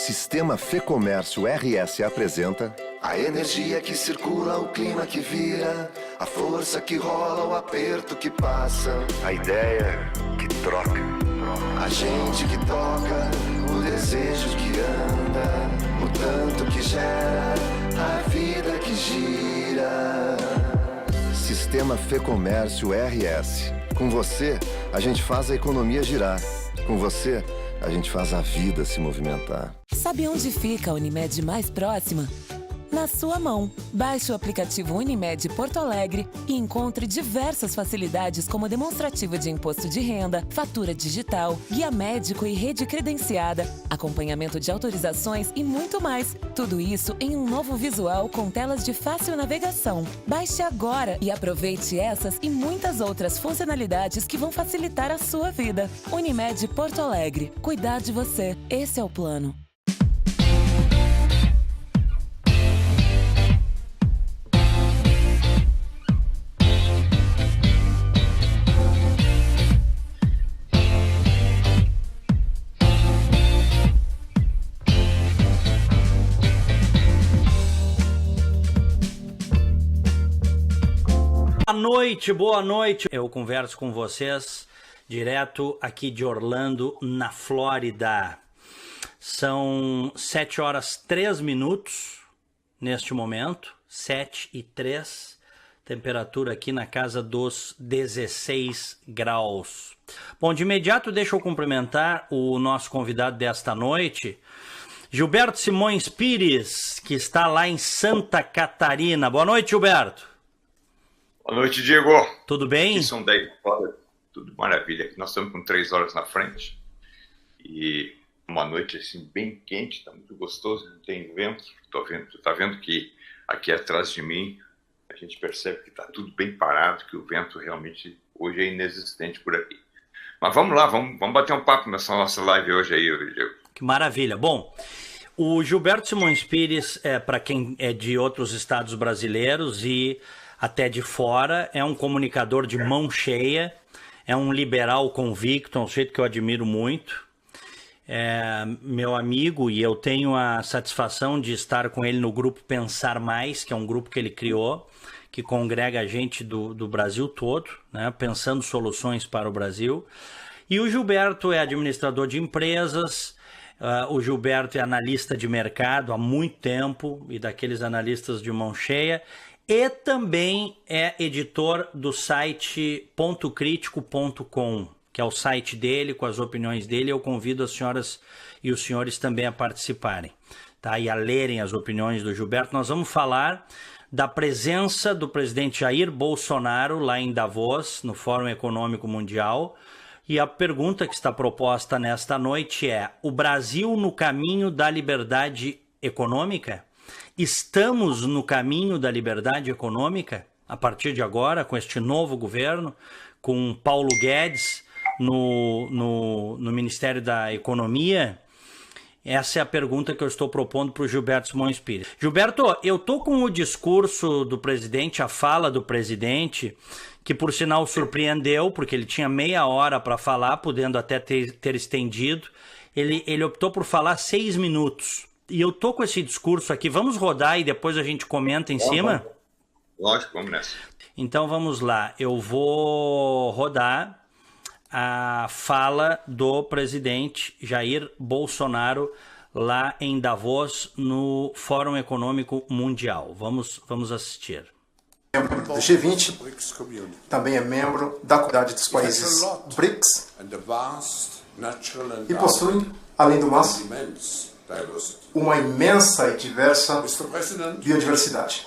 Sistema Fê-Comércio RS apresenta a energia que circula, o clima que vira, a força que rola, o aperto que passa, a ideia que troca, a gente que toca, o desejo que anda, o tanto que gera, a vida que gira. Sistema Fê-Comércio RS. Com você, a gente faz a economia girar. Com você, a gente faz a vida se movimentar. Sabe onde fica a Unimed mais próxima? Na sua mão. Baixe o aplicativo Unimed Porto Alegre e encontre diversas facilidades como demonstrativo de imposto de renda, fatura digital, guia médico e rede credenciada, acompanhamento de autorizações e muito mais. Tudo isso em um novo visual com telas de fácil navegação. Baixe agora e aproveite essas e muitas outras funcionalidades que vão facilitar a sua vida. Unimed Porto Alegre. Cuidar de você. Esse é o plano. Boa noite. Eu converso com vocês direto aqui de Orlando, na Flórida. São 7 horas 3 minutos neste momento, 7:03, temperatura aqui na casa dos 16 graus. Bom, de imediato deixa eu cumprimentar o nosso convidado desta noite, Gilberto Simões Pires, que está lá em Santa Catarina. Boa noite, Gilberto. Boa noite, Diego. Tudo bem? Aqui são 10 horas, tudo maravilha. Nós estamos com 3 horas na frente e uma noite assim bem quente, está muito gostoso, não tem vento. Tá vendo que aqui atrás de mim a gente percebe que está tudo bem parado, que o vento realmente hoje é inexistente por aqui. Mas vamos lá, vamos bater um papo nessa nossa live hoje aí, Diego. Que maravilha. Bom, o Gilberto Simões Pires, para quem é de outros estados brasileiros e até de fora, é um comunicador de mão cheia, é um liberal convicto, é um sujeito que eu admiro muito, é meu amigo, e eu tenho a satisfação de estar com ele no grupo Pensar Mais, que é um grupo que ele criou, que congrega gente do Brasil todo, né, pensando soluções para o Brasil. E o Gilberto é administrador de empresas, o Gilberto é analista de mercado há muito tempo, e daqueles analistas de mão cheia, e também é editor do site pontocritico.com, que é o site dele, com as opiniões dele. Eu convido as senhoras e os senhores também a participarem, tá? E a lerem as opiniões do Gilberto. Nós vamos falar da presença do presidente Jair Bolsonaro lá em Davos, no Fórum Econômico Mundial. E a pergunta que está proposta nesta noite é: o Brasil no caminho da liberdade econômica? Estamos no caminho da liberdade econômica a partir de agora, com este novo governo, com Paulo Guedes no Ministério da Economia? Essa é a pergunta que eu estou propondo para o Gilberto Simões Pires. Gilberto, eu estou com o discurso do presidente, a fala do presidente, que por sinal surpreendeu, porque ele tinha meia hora para falar, podendo até ter estendido. Ele optou por falar 6 minutos. E eu tô com esse discurso aqui, vamos rodar e depois a gente comenta em cima? Lógico, vamos nessa. Então vamos lá, eu vou rodar a fala do presidente Jair Bolsonaro lá em Davos, no Fórum Econômico Mundial. Vamos assistir. Membro do G20, também é membro da comunidade dos países BRICS e possui, além do mais, uma imensa e diversa biodiversidade.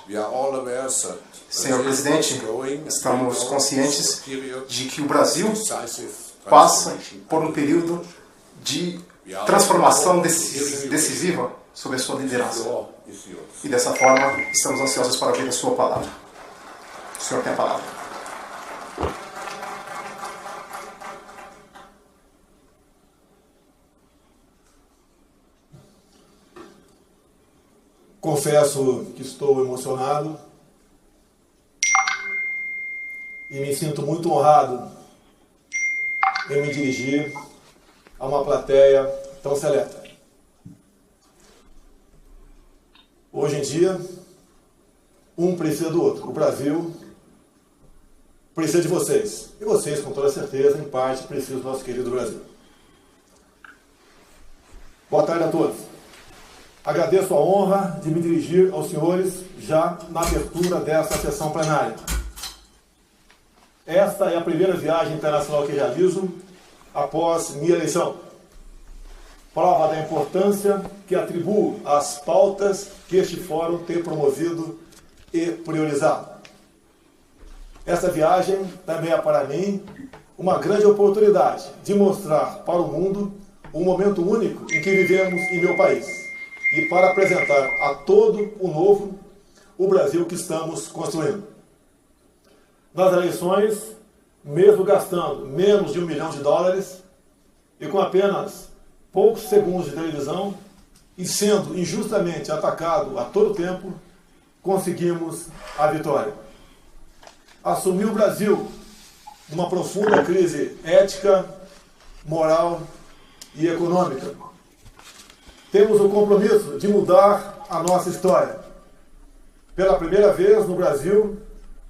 Senhor presidente, estamos conscientes de que o Brasil passa por um período de transformação decisiva sob a sua liderança. E dessa forma, estamos ansiosos para ouvir a sua palavra. O senhor tem a palavra. Confesso que estou emocionado e me sinto muito honrado em me dirigir a uma plateia tão seleta. Hoje em dia, um precisa do outro. O Brasil precisa de vocês. E vocês, com toda certeza, em parte, precisam do nosso querido Brasil. Boa tarde a todos. Agradeço a honra de me dirigir aos senhores já na abertura desta sessão plenária. Esta é a primeira viagem internacional que realizo após minha eleição. Prova da importância que atribuo às pautas que este fórum tem promovido e priorizado. Esta viagem também é para mim uma grande oportunidade de mostrar para o mundo um momento único em que vivemos em meu país e para apresentar a todo o novo o Brasil que estamos construindo. Nas eleições, mesmo gastando menos de $1 milhão e com apenas poucos segundos de televisão e sendo injustamente atacado a todo tempo, conseguimos a vitória. Assumir o Brasil numa profunda crise ética, moral e econômica. Temos o compromisso de mudar a nossa história. Pela primeira vez no Brasil,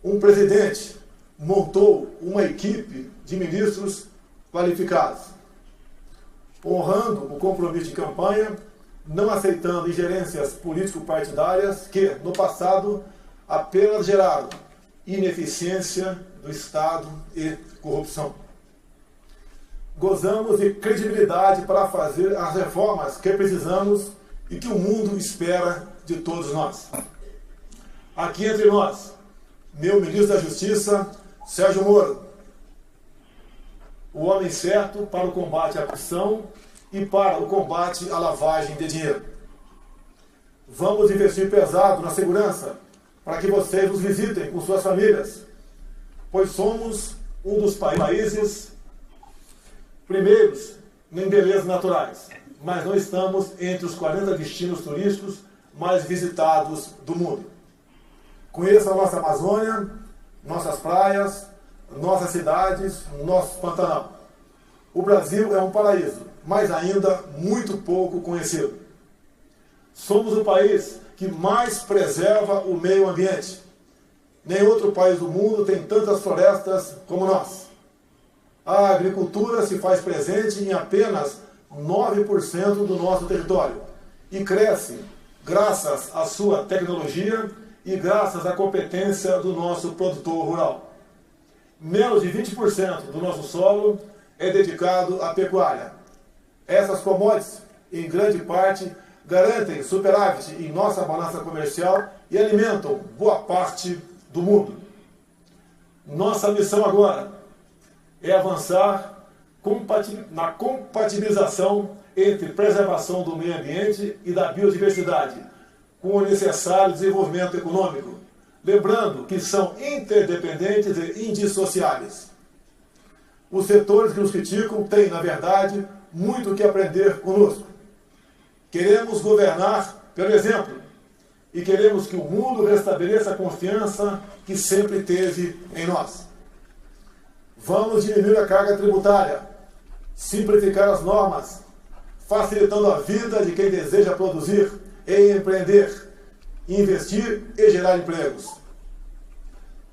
um presidente montou uma equipe de ministros qualificados, honrando o compromisso de campanha, não aceitando ingerências político-partidárias que, no passado, apenas geraram ineficiência do Estado e corrupção. Gozamos de credibilidade para fazer as reformas que precisamos e que o mundo espera de todos nós. Aqui entre nós, meu ministro da Justiça, Sérgio Moro, o homem certo para o combate à corrupção e para o combate à lavagem de dinheiro. Vamos investir pesado na segurança para que vocês nos visitem com suas famílias, pois somos um dos países primeiros em belezas naturais, mas não estamos entre os 40 destinos turísticos mais visitados do mundo. Conheça a nossa Amazônia, nossas praias, nossas cidades, nosso Pantanal. O Brasil é um paraíso, mas ainda muito pouco conhecido. Somos o país que mais preserva o meio ambiente. Nem outro país do mundo tem tantas florestas como nós. A agricultura se faz presente em apenas 9% do nosso território e cresce graças à sua tecnologia e graças à competência do nosso produtor rural. Menos de 20% do nosso solo é dedicado à pecuária. Essas commodities, em grande parte, garantem superávit em nossa balança comercial e alimentam boa parte do mundo. Nossa missão agora é avançar na compatibilização entre preservação do meio ambiente e da biodiversidade, com o necessário desenvolvimento econômico, lembrando que são interdependentes e indissociáveis. Os setores que nos criticam têm, na verdade, muito o que aprender conosco. Queremos governar pelo exemplo e queremos que o mundo restabeleça a confiança que sempre teve em nós. Vamos diminuir a carga tributária, simplificar as normas, facilitando a vida de quem deseja produzir e empreender, investir e gerar empregos.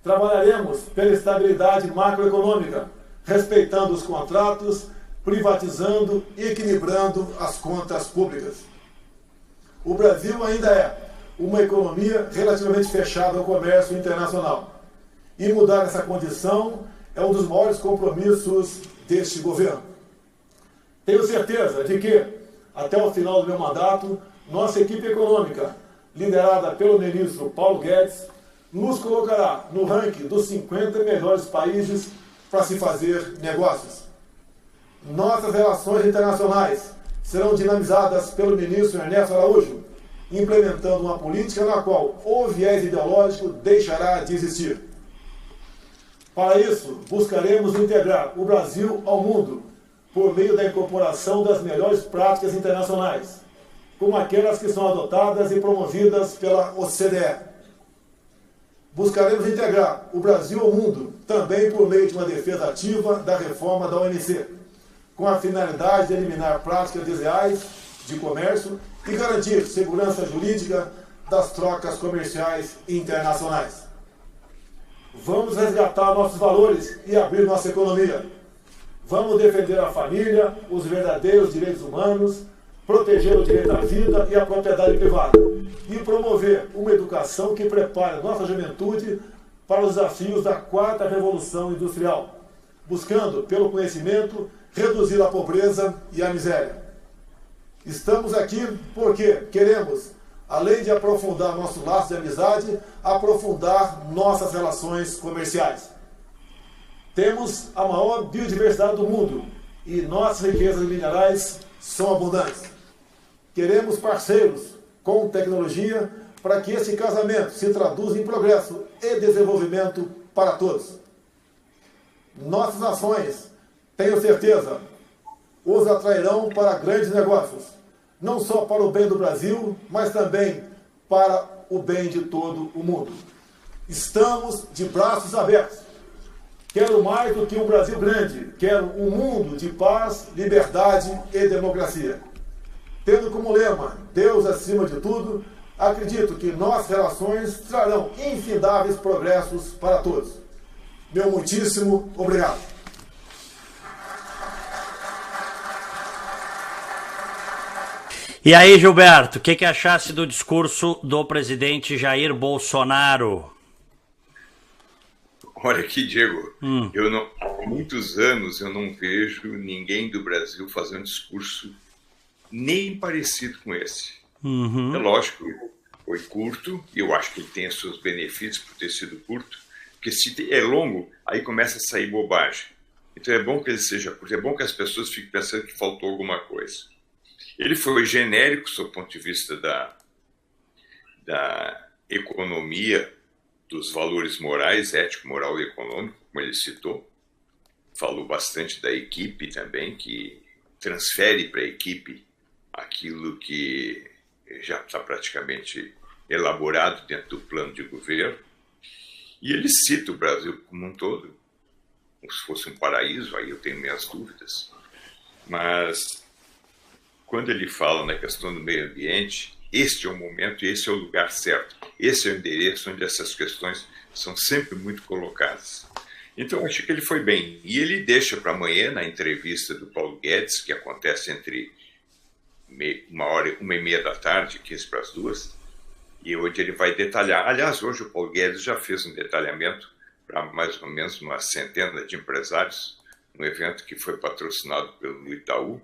Trabalharemos pela estabilidade macroeconômica, respeitando os contratos, privatizando e equilibrando as contas públicas. O Brasil ainda é uma economia relativamente fechada ao comércio internacional. E mudar essa condição é um dos maiores compromissos deste governo. Tenho certeza de que, até o final do meu mandato, nossa equipe econômica, liderada pelo ministro Paulo Guedes, nos colocará no ranking dos 50 melhores países para se fazer negócios. Nossas relações internacionais serão dinamizadas pelo ministro Ernesto Araújo, implementando uma política na qual o viés ideológico deixará de existir. Para isso, buscaremos integrar o Brasil ao mundo por meio da incorporação das melhores práticas internacionais, como aquelas que são adotadas e promovidas pela OCDE. Buscaremos integrar o Brasil ao mundo também por meio de uma defesa ativa da reforma da OMC, com a finalidade de eliminar práticas desleais de comércio e garantir segurança jurídica, das trocas comerciais internacionais. Vamos resgatar nossos valores e abrir nossa economia. Vamos defender a família, os verdadeiros direitos humanos, proteger o direito à vida e à propriedade privada e promover uma educação que prepare nossa juventude para os desafios da 4ª Revolução Industrial, buscando, pelo conhecimento, reduzir a pobreza e a miséria. Estamos aqui porque queremos, além de aprofundar nosso laço de amizade, aprofundar nossas relações comerciais. Temos a maior biodiversidade do mundo e nossas riquezas minerais são abundantes. Queremos parceiros com tecnologia para que esse casamento se traduza em progresso e desenvolvimento para todos. Nossas ações, tenho certeza, os atrairão para grandes negócios, não só para o bem do Brasil, mas também para o bem de todo o mundo. Estamos de braços abertos. Quero mais do que um Brasil grande, quero um mundo de paz, liberdade e democracia. Tendo como lema, Deus acima de tudo, acredito que nossas relações trarão infindáveis progressos para todos. Meu muitíssimo obrigado. E aí, Gilberto, o que achasse do discurso do presidente Jair Bolsonaro? Olha aqui, Diego, há muitos anos eu não vejo ninguém do Brasil fazendo um discurso nem parecido com esse. É lógico, foi curto, e eu acho que ele tem os seus benefícios por ter sido curto, porque se é longo, aí começa a sair bobagem. Então é bom que ele seja curto, é bom que as pessoas fiquem pensando que faltou alguma coisa. Ele foi genérico, sob o ponto de vista da economia, dos valores morais, ético, moral e econômico, como ele citou. Falou bastante da equipe também, que transfere para a equipe aquilo que já está praticamente elaborado dentro do plano de governo. E ele cita o Brasil como um todo, como se fosse um paraíso, aí eu tenho minhas dúvidas. Mas quando ele fala na questão do meio ambiente, este é o momento e esse é o lugar certo. Esse é o endereço onde essas questões são sempre muito colocadas. Então, eu acho que ele foi bem. E ele deixa para amanhã, na entrevista do Paulo Guedes, que acontece entre 1h30 da tarde, 15 para as 2, e onde ele vai detalhar. Aliás, hoje o Paulo Guedes já fez um detalhamento para mais ou menos uma centena de empresários, um evento que foi patrocinado pelo Itaú,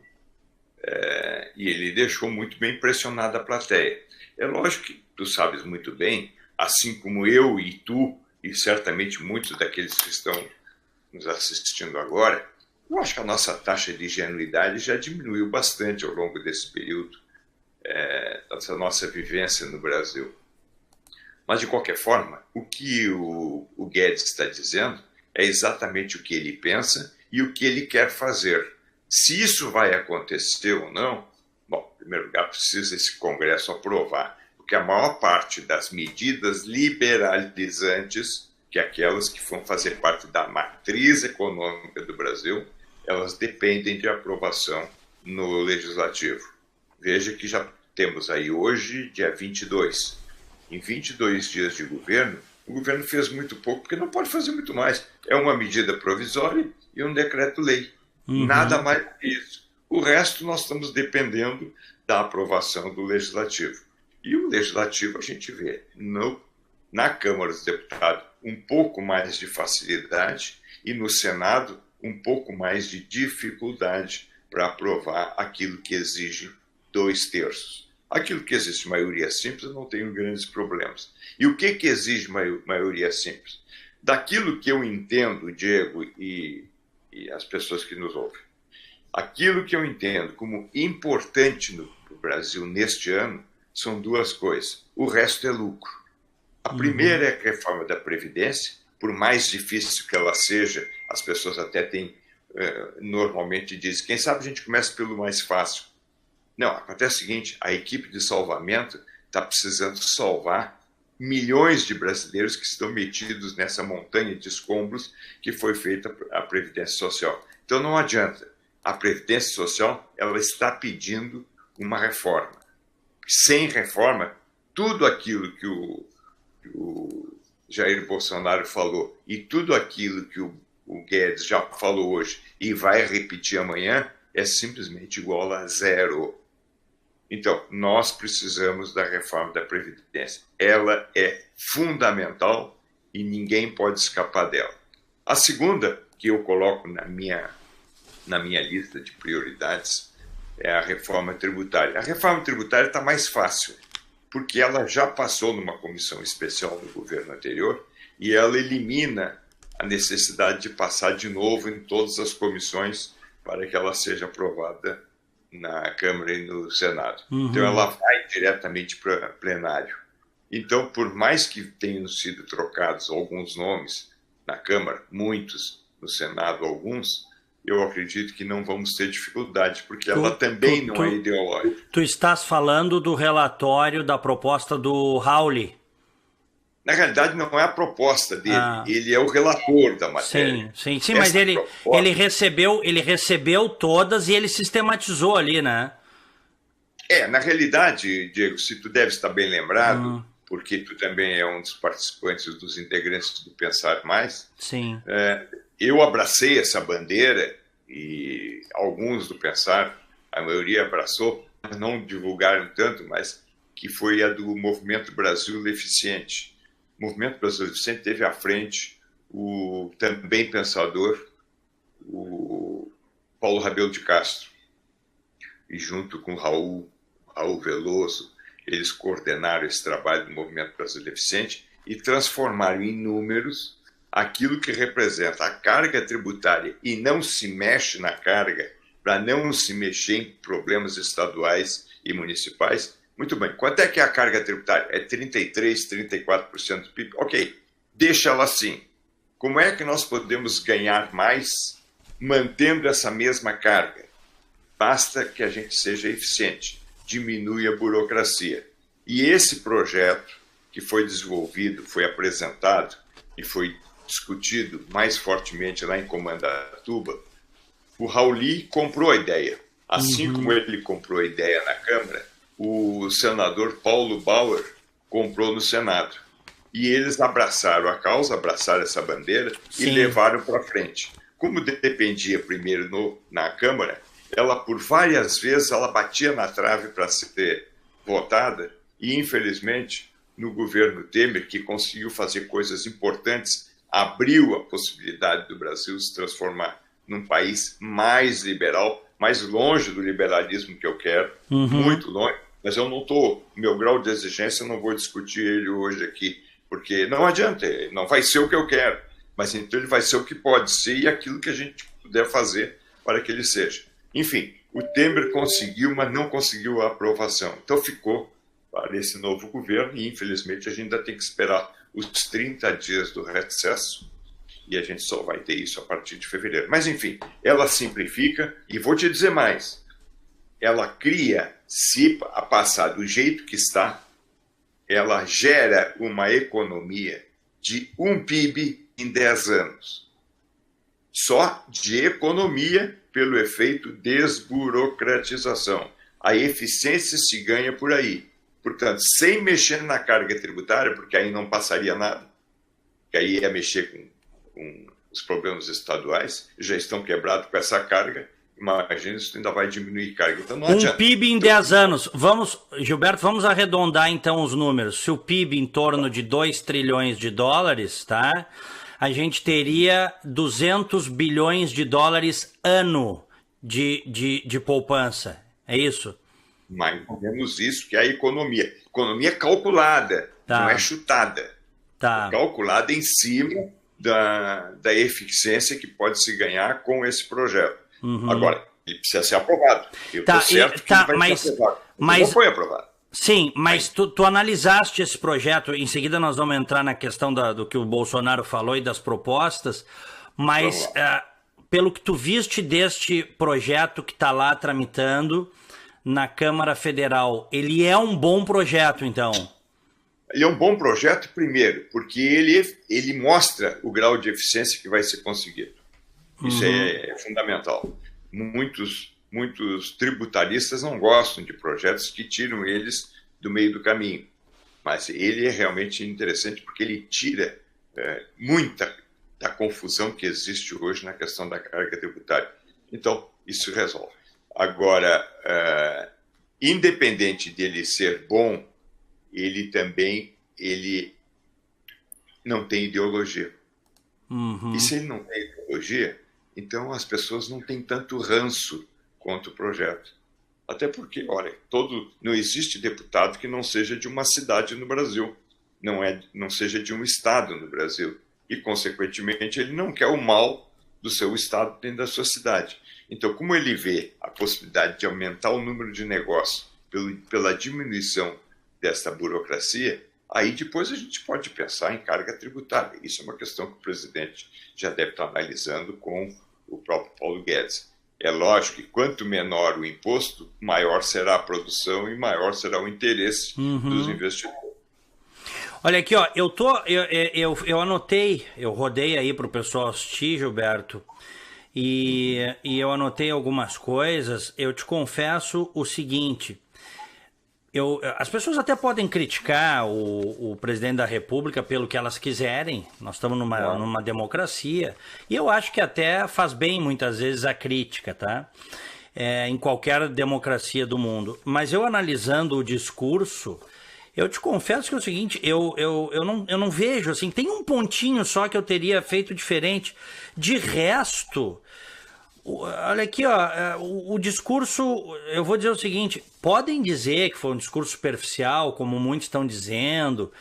e ele deixou muito bem impressionada a plateia. É lógico que tu sabes muito bem, assim como eu e tu, e certamente muitos daqueles que estão nos assistindo agora, eu acho que a nossa taxa de ingenuidade já diminuiu bastante ao longo desse período, dessa nossa vivência no Brasil. Mas, de qualquer forma, o que o Guedes está dizendo é exatamente o que ele pensa e o que ele quer fazer. Se isso vai acontecer ou não, bom, em primeiro lugar, precisa esse Congresso aprovar, porque a maior parte das medidas liberalizantes, que aquelas que vão fazer parte da matriz econômica do Brasil, elas dependem de aprovação no Legislativo. Veja que já temos aí hoje, dia 22. Em 22 dias de governo, o governo fez muito pouco, porque não pode fazer muito mais. É uma medida provisória e um decreto-lei. Nada mais que isso. O resto nós estamos dependendo da aprovação do Legislativo. E o Legislativo a gente vê na Câmara dos Deputados um pouco mais de facilidade e no Senado um pouco mais de dificuldade para aprovar aquilo que exige 2/3. Aquilo que exige maioria simples eu não tenho grandes problemas. E o que exige maioria simples? Daquilo que eu entendo, Diego, e as pessoas que nos ouvem, aquilo que eu entendo como importante no Brasil neste ano são duas coisas. O resto é lucro. A primeira é a reforma da Previdência, por mais difícil que ela seja, as pessoas até têm, normalmente dizem, quem sabe a gente começa pelo mais fácil. Não, acontece o seguinte, a equipe de salvamento está precisando salvar milhões de brasileiros que estão metidos nessa montanha de escombros que foi feita a Previdência Social. Então não adianta. A Previdência Social ela está pedindo uma reforma. Sem reforma, tudo aquilo que o Jair Bolsonaro falou e tudo aquilo que o Guedes já falou hoje e vai repetir amanhã é simplesmente igual a zero. Então, nós precisamos da reforma da Previdência. Ela é fundamental e ninguém pode escapar dela. A segunda, que eu coloco na minha lista de prioridades, é a reforma tributária. A reforma tributária está mais fácil, porque ela já passou numa comissão especial do governo anterior e ela elimina a necessidade de passar de novo em todas as comissões para que ela seja aprovada na Câmara e no Senado. Então, ela vai diretamente para plenário. Então, por mais que tenham sido trocados alguns nomes na Câmara, muitos, no Senado alguns, eu acredito que não vamos ter dificuldade, porque ela também não é ideológica. Tu estás falando do relatório da proposta do Rauli? Na realidade, não é a proposta dele, ele é o relator da matéria. Sim, mas ele recebeu todas e ele sistematizou ali, né? Na realidade, Diego, se tu deve estar bem lembrado, porque tu também é um dos participantes, dos integrantes do Pensar Mais, sim. Eu abracei essa bandeira e alguns do Pensar, a maioria abraçou, não divulgaram tanto, mas que foi a do Movimento Brasil Eficiente. O Movimento Brasil Eficiente teve à frente o também pensador, o Paulo Rabelo de Castro, e junto com Raul Veloso, eles coordenaram esse trabalho do Movimento Brasil Eficiente e transformaram em números aquilo que representa a carga tributária e não se mexe na carga para não se mexer em problemas estaduais e municipais. Muito bem, quanto é que é a carga tributária? É 33%, 34% do PIB? Ok, deixa ela assim. Como é que nós podemos ganhar mais mantendo essa mesma carga? Basta que a gente seja eficiente, diminui a burocracia. E esse projeto que foi desenvolvido, foi apresentado e foi discutido mais fortemente lá em Comandatuba, o Rauli comprou a ideia. Assim como ele comprou a ideia na Câmara, o senador Paulo Bauer comprou no Senado. E eles abraçaram a causa, abraçaram essa bandeira e levaram para frente. Como dependia primeiro na Câmara, ela por várias vezes ela batia na trave para ser votada e, infelizmente, no governo Temer, que conseguiu fazer coisas importantes, abriu a possibilidade do Brasil se transformar num país mais liberal, mais longe do liberalismo que eu quero, muito longe, mas eu não estou, meu grau de exigência, eu não vou discutir ele hoje aqui, porque não adianta, não vai ser o que eu quero, mas então ele vai ser o que pode ser e aquilo que a gente puder fazer para que ele seja. Enfim, o Temer conseguiu, mas não conseguiu a aprovação. Então ficou para esse novo governo e, infelizmente, a gente ainda tem que esperar os 30 dias do recesso e a gente só vai ter isso a partir de fevereiro. Mas, enfim, ela simplifica e vou te dizer mais. Ela cria, se a passar do jeito que está, ela gera uma economia de 1 PIB em 10 anos. Só de economia pelo efeito desburocratização. A eficiência se ganha por aí. Portanto, sem mexer na carga tributária, porque aí não passaria nada, que aí ia mexer com os problemas estaduais, já estão quebrados com essa carga, imagina se ainda vai diminuir carga. Então não adianta. PIB em 10 anos. Gilberto, vamos arredondar então os números. Se o PIB em torno de 2 trilhões de dólares, tá? A gente teria 200 bilhões de dólares ano de poupança. É isso? Mais ou menos isso que é a economia. Economia calculada, não é chutada. É calculada em cima da eficiência que pode se ganhar com esse projeto. Agora, ele precisa ser aprovado. Eu estou certo que ele vai ser aprovado. Mas não foi aprovado. Sim, mas tu analisaste esse projeto, em seguida nós vamos entrar na questão do que o Bolsonaro falou e das propostas, mas pelo que tu viste deste projeto que está lá tramitando na Câmara Federal, ele é um bom projeto, então? Ele é um bom projeto, primeiro, porque ele mostra o grau de eficiência que vai ser conseguido. Isso é fundamental. Muitos tributaristas não gostam de projetos que tiram eles do meio do caminho. Mas ele é realmente interessante porque ele tira muita da confusão que existe hoje na questão da carga tributária. Então, isso resolve. Agora, independente dele ser bom, ele não tem ideologia. Uhum. E se ele não tem ideologia, então as pessoas não têm tanto ranço contra o projeto. Até porque, olha, não existe deputado que não seja de uma cidade no Brasil, não seja de um estado no Brasil. E, consequentemente, ele não quer o mal do seu estado dentro da sua cidade. Então, como ele vê a possibilidade de aumentar o número de negócios pela diminuição dessa burocracia, aí depois a gente pode pensar em carga tributária. Isso é uma questão que o presidente já deve estar analisando com o próprio Paulo Guedes. É lógico que quanto menor o imposto, maior será a produção e maior será o interesse dos investidores. Olha aqui, ó, eu anotei, eu rodei aí para o pessoal assistir, Gilberto, e eu anotei algumas coisas. Eu te confesso o seguinte, as pessoas até podem criticar o presidente da República pelo que elas quiserem, nós estamos numa democracia, e eu acho que até faz bem muitas vezes a crítica, tá? Em qualquer democracia do mundo. Mas eu analisando o discurso, eu te confesso que é o seguinte, eu não vejo, assim, tem um pontinho só que eu teria feito diferente. De resto, olha aqui, ó, o discurso, eu vou dizer o seguinte, podem dizer que foi um discurso superficial, como muitos estão dizendo,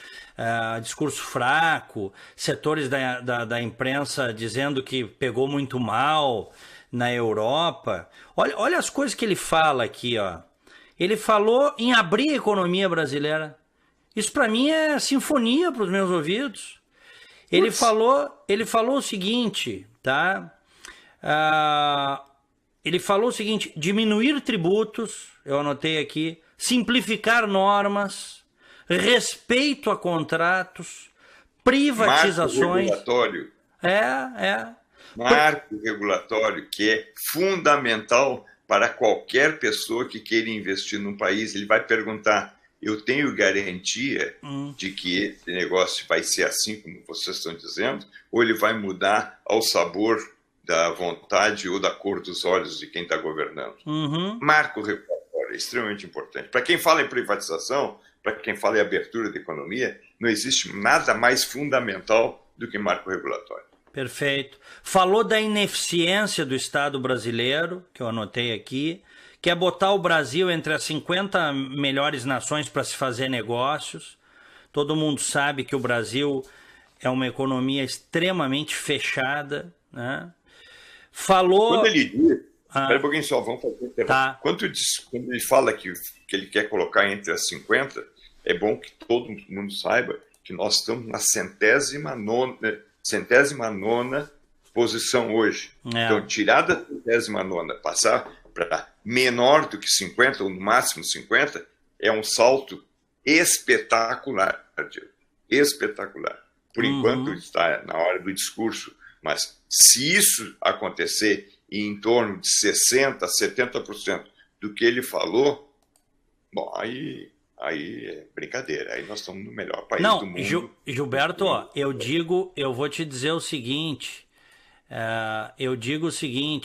discurso fraco, setores da imprensa dizendo que pegou muito mal na Europa. Olha as coisas que ele fala aqui, ó. Ele falou em abrir a economia brasileira. Isso para mim é sinfonia para os meus ouvidos. Ele falou o seguinte, tá? Ele falou o seguinte, diminuir tributos, eu anotei aqui, simplificar normas, respeito a contratos, privatizações. Marco regulatório. Marco regulatório, que é fundamental para qualquer pessoa que queira investir num país. Ele vai perguntar, eu tenho garantia de que esse negócio vai ser assim como vocês estão dizendo, ou ele vai mudar ao sabor da vontade ou da cor dos olhos de quem está governando? Marco regulatório é extremamente importante. Para quem fala em privatização, para quem fala em abertura da economia, não existe nada mais fundamental do que marco regulatório. Perfeito. Falou da ineficiência do Estado brasileiro, que eu anotei aqui, quer botar o Brasil entre as 50 melhores nações para se fazer negócios. Todo mundo sabe que o Brasil é uma economia extremamente fechada, né? Falou... Quando ele diz... Espera um pouquinho só, vamos fazer... Tá. Quando ele fala que ele quer colocar entre as 50, é bom que todo mundo saiba que nós estamos na 109ª posição hoje. Então, tirar da 109ª, passar para menor do que 50, ou no máximo 50, é um salto espetacular, Diego. Espetacular. Por enquanto está na hora do discurso, mas se isso acontecer em torno de 60%, 70% do que ele falou, bom, aí é brincadeira, aí nós estamos no melhor país do mundo. Gilberto, ó, eu vou te dizer o seguinte,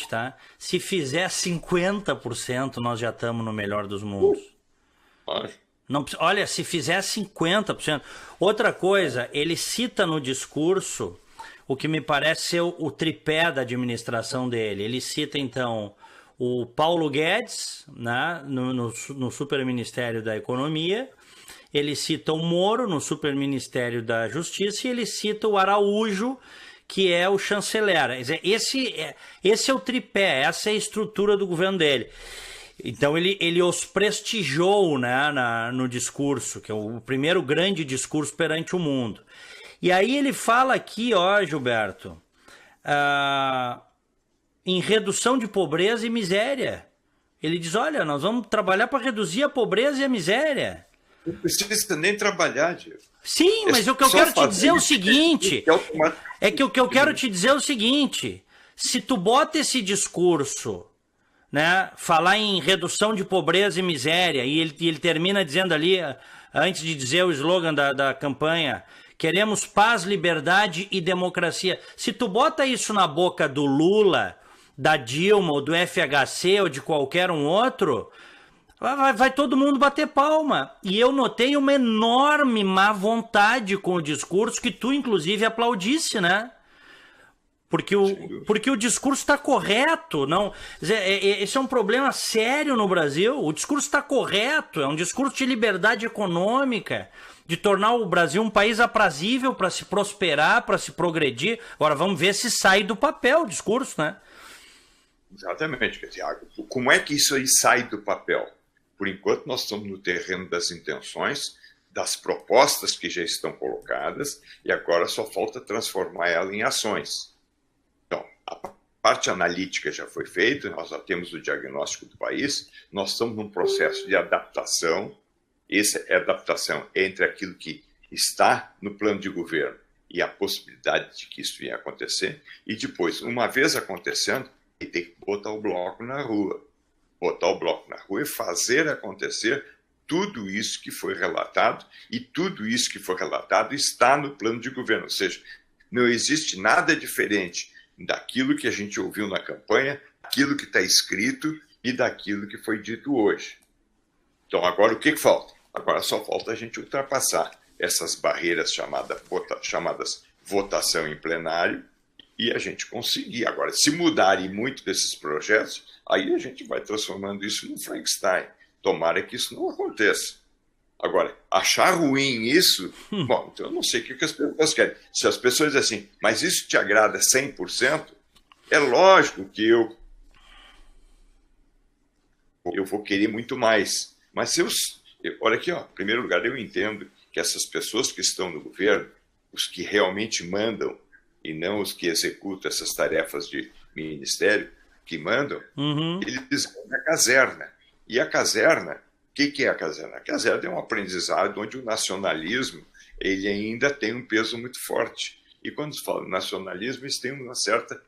tá? Se fizer 50%, nós já estamos no melhor dos mundos. Não, olha, se fizer 50%. Outra coisa, ele cita no discurso o que me parece ser o tripé da administração dele. Ele cita, então, o Paulo Guedes, né, no Superministério da Economia, ele cita o Moro no Superministério da Justiça e ele cita o Araújo, que é o chanceler. Esse é o tripé, essa é a estrutura do governo dele. Então ele os prestigiou, né, no discurso, que é o primeiro grande discurso perante o mundo. E aí ele fala aqui, ó, Gilberto, em redução de pobreza e miséria. Ele diz, olha, nós vamos trabalhar para reduzir a pobreza e a miséria. Não precisa nem trabalhar, Diego. Sim, mas o que eu quero te dizer é o seguinte, se tu bota esse discurso né, falar em redução de pobreza e miséria, e ele termina dizendo ali, antes de dizer o slogan da campanha, queremos paz, liberdade e democracia. Se tu bota isso na boca do Lula, da Dilma, ou do FHC, ou de qualquer um outro, vai todo mundo bater palma. E eu notei uma enorme má vontade com o discurso, que tu, inclusive, aplaudisse, né? Porque o discurso está correto. Não, esse é um problema sério no Brasil. O discurso está correto. É um discurso de liberdade econômica, de tornar o Brasil um país aprazível para se prosperar, para se progredir. Agora, vamos ver se sai do papel o discurso, né? Exatamente. Quer dizer, como é que isso aí sai do papel? Por enquanto, nós estamos no terreno das intenções, das propostas que já estão colocadas, e agora só falta transformar ela em ações. Então, a parte analítica já foi feita, nós já temos o diagnóstico do país, nós estamos num processo de adaptação. Essa é a adaptação entre aquilo que está no plano de governo e a possibilidade de que isso venha a acontecer, e depois, uma vez acontecendo, ele tem que botar o bloco na rua. Botar o bloco na rua e fazer acontecer tudo isso que foi relatado, e tudo isso que foi relatado está no plano de governo. Ou seja, não existe nada diferente daquilo que a gente ouviu na campanha, daquilo que está escrito e daquilo que foi dito hoje. Então, agora o que falta? Agora só falta a gente ultrapassar essas barreiras chamadas votação em plenário, e a gente conseguir. Agora, se mudarem muito desses projetos, aí a gente vai transformando isso num Frankenstein. Tomara que isso não aconteça. Agora, achar ruim isso, bom, então eu não sei o que as pessoas querem. Se as pessoas dizem assim, mas isso te agrada 100%, é lógico que eu vou querer muito mais. Mas olha aqui, ó, em primeiro lugar, eu entendo que essas pessoas que estão no governo, os que realmente mandam, e não os que executam essas tarefas de ministério, que mandam, eles vão na caserna. E a caserna, o que é a caserna? A caserna é um aprendizado onde o nacionalismo ele ainda tem um peso muito forte. E quando se fala nacionalismo, eles têm uma certa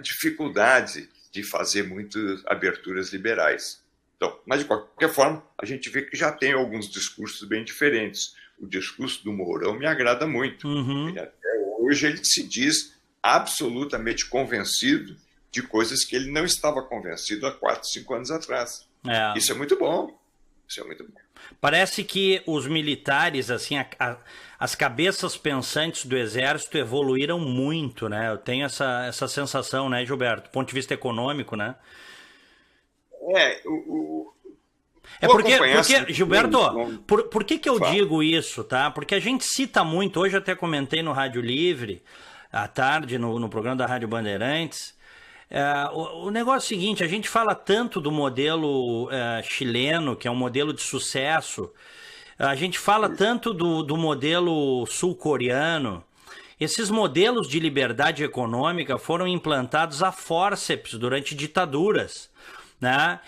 dificuldade de fazer muitas aberturas liberais. Então, mas, de qualquer forma, a gente vê que já tem alguns discursos bem diferentes. O discurso do Mourão me agrada muito. Hoje ele se diz absolutamente convencido de coisas que ele não estava convencido há 4, 5 anos atrás. Isso é muito bom. Isso é muito bom. Parece que os militares, assim, as cabeças pensantes do Exército evoluíram muito, né? Eu tenho essa sensação, né, Gilberto? Do ponto de vista econômico, né? Porque Gilberto, por que eu digo isso, tá? Porque a gente cita muito, hoje eu até comentei no Rádio Livre, à tarde, no programa da Rádio Bandeirantes, o negócio é o seguinte, a gente fala tanto do modelo chileno, que é um modelo de sucesso, a gente fala tanto do modelo sul-coreano. Esses modelos de liberdade econômica foram implantados a fórceps durante ditaduras, né?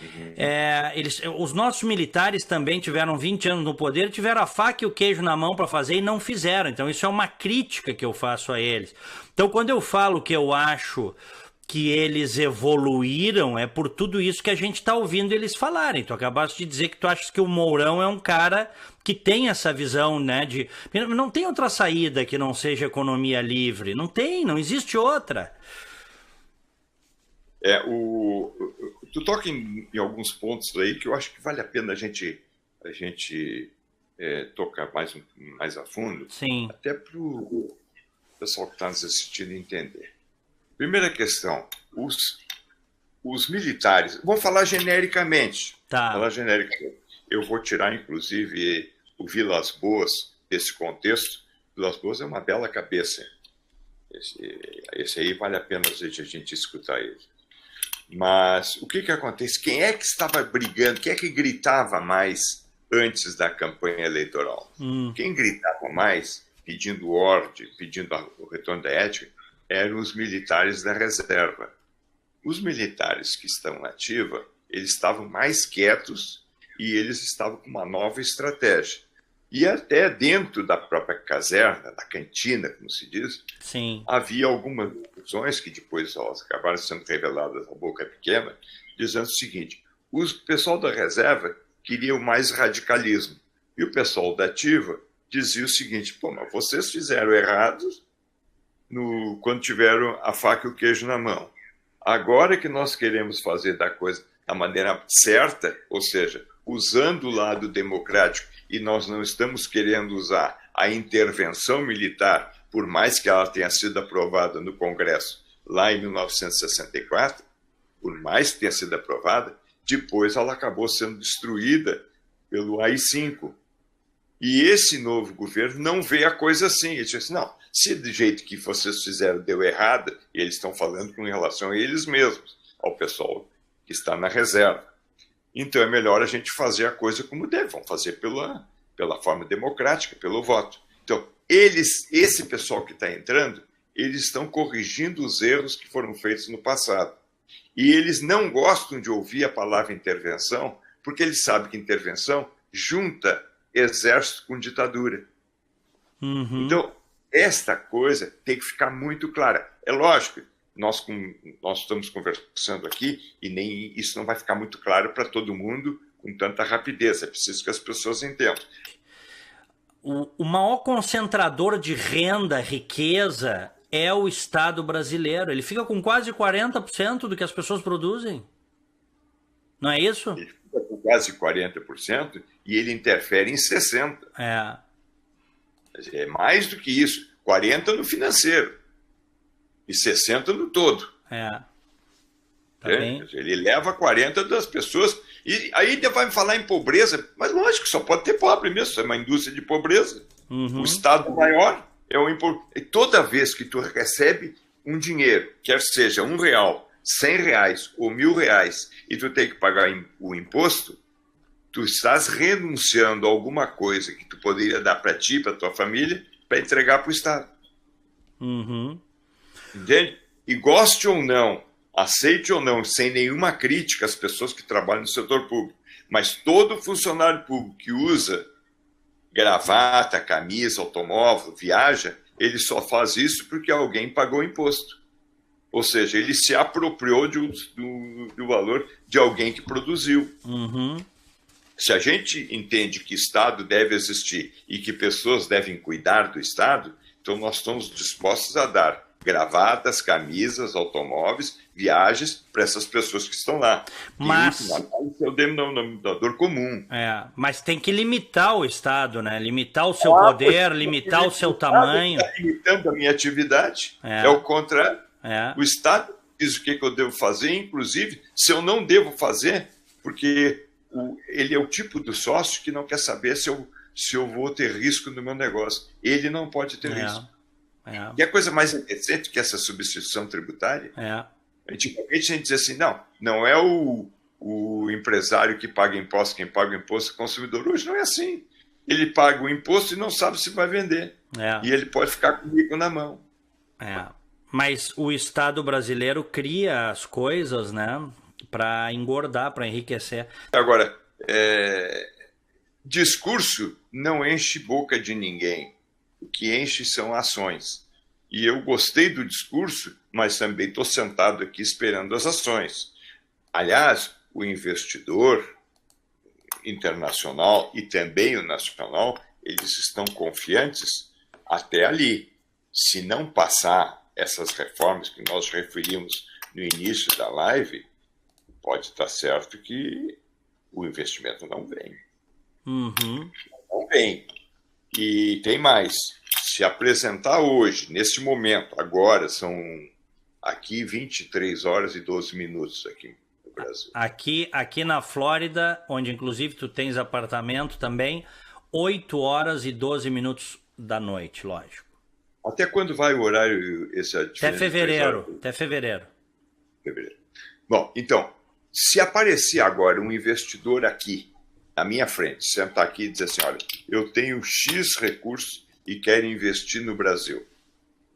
Os nossos militares também tiveram 20 anos no poder, tiveram a faca e o queijo na mão para fazer e não fizeram. Então isso é uma crítica que eu faço a eles. Então quando eu falo que eu acho que eles evoluíram, é por tudo isso que a gente está ouvindo eles falarem. Tu acabaste de dizer que tu achas que o Mourão é um cara que tem essa visão, né, de... Não tem outra saída que não seja economia livre. Não tem, não existe outra. Tu toca em alguns pontos aí que eu acho que vale a pena a gente tocar mais a fundo. Sim. Até para o pessoal que está nos assistindo entender. Primeira questão, os militares, vou falar genericamente. Tá. Eu vou tirar, inclusive, o Vilas Boas desse contexto. Vilas Boas é uma bela cabeça. Esse aí vale a pena a gente escutar ele. Mas o que acontece? Quem é que estava brigando? Quem é que gritava mais antes da campanha eleitoral? Quem gritava mais, pedindo ordem, pedindo o retorno da ética, eram os militares da reserva. Os militares que estão na ativa, eles estavam mais quietos e eles estavam com uma nova estratégia. E até dentro da própria caserna, da cantina, como se diz, sim, havia algumas discussões que depois acabaram sendo reveladas à boca pequena, dizendo o seguinte: o pessoal da reserva queria o mais radicalismo, e o pessoal da ativa dizia o seguinte: pô, mas vocês fizeram errado quando tiveram a faca e o queijo na mão. Agora que nós queremos fazer da coisa da maneira certa, ou seja, usando o lado democrático, e nós não estamos querendo usar a intervenção militar, por mais que ela tenha sido aprovada no Congresso lá em 1964, por mais que tenha sido aprovada, depois ela acabou sendo destruída pelo AI-5. E esse novo governo não vê a coisa assim. Ele diz assim: não, se do jeito que vocês fizeram deu errado, e eles estão falando com relação a eles mesmos, ao pessoal que está na reserva. Então é melhor a gente fazer a coisa como deve, vamos fazer pela forma democrática, pelo voto. Então, esse pessoal que está entrando, eles estão corrigindo os erros que foram feitos no passado. E eles não gostam de ouvir a palavra intervenção, porque eles sabem que intervenção junta exército com ditadura. Uhum. Então, esta coisa tem que ficar muito clara. É lógico, nós estamos conversando aqui e nem isso não vai ficar muito claro para todo mundo com tanta rapidez. É preciso que as pessoas entendam. O maior concentrador de renda, riqueza, é o Estado brasileiro. Ele fica com quase 40% do que as pessoas produzem. Não é isso? Ele fica com quase 40% e ele interfere em 60%. É mais do que isso. 40% no financeiro e 60% no todo. Tá bem. Ele leva 40% das pessoas. E aí vai me falar em pobreza, mas lógico, só pode ter pobre mesmo, é uma indústria de pobreza. Uhum. O Estado maior é o imposto. E toda vez que tu recebe um dinheiro, quer seja R$1, R$100 ou R$1.000, e tu tem que pagar o imposto, tu estás renunciando a alguma coisa que tu poderia dar para ti, para tua família, para entregar para o Estado. Uhum. Entende? E goste ou não, aceite ou não, sem nenhuma crítica às pessoas que trabalham no setor público, mas todo funcionário público que usa gravata, camisa, automóvel, viaja, ele só faz isso porque alguém pagou imposto. Ou seja, ele se apropriou do valor de alguém que produziu. Uhum. Se a gente entende que Estado deve existir e que pessoas devem cuidar do Estado, então nós estamos dispostos a dar gravatas, camisas, automóveis, viagens para essas pessoas que estão lá. Mas é o denominador comum. Mas tem que limitar o Estado, né? Limitar o seu poder, limitar o seu tamanho. Está limitando a minha atividade. É o contrário. O Estado diz o que eu devo fazer, inclusive, se eu não devo fazer, porque ele é o tipo do sócio que não quer saber se eu vou ter risco no meu negócio. Ele não pode ter risco. E a coisa mais interessante que essa substituição tributária, antigamente a gente dizia assim, não é o empresário que paga imposto, quem paga o imposto é o consumidor. Hoje não é assim. Ele paga o imposto e não sabe se vai vender. E ele pode ficar com o bico na mão. Mas o Estado brasileiro cria as coisas, né, para engordar, para enriquecer. Agora, discurso não enche boca de ninguém. O que enche são ações. E eu gostei do discurso, mas também estou sentado aqui esperando as ações. Aliás, o investidor internacional e também o nacional, eles estão confiantes até ali. Se não passar essas reformas que nós referimos no início da live, pode estar certo que o investimento não vem. Uhum. Não vem. E tem mais. Se apresentar hoje, nesse momento, agora, são aqui 23 horas e 12 minutos aqui no Brasil. Aqui na Flórida, onde inclusive tu tens apartamento também, 8 horas e 12 minutos da noite, lógico. Até quando vai o horário esse? Até fevereiro. Até fevereiro. Bom, então, se aparecer agora um investidor aqui, na minha frente, sentar aqui e dizer assim, olha, eu tenho X recursos e quero investir no Brasil.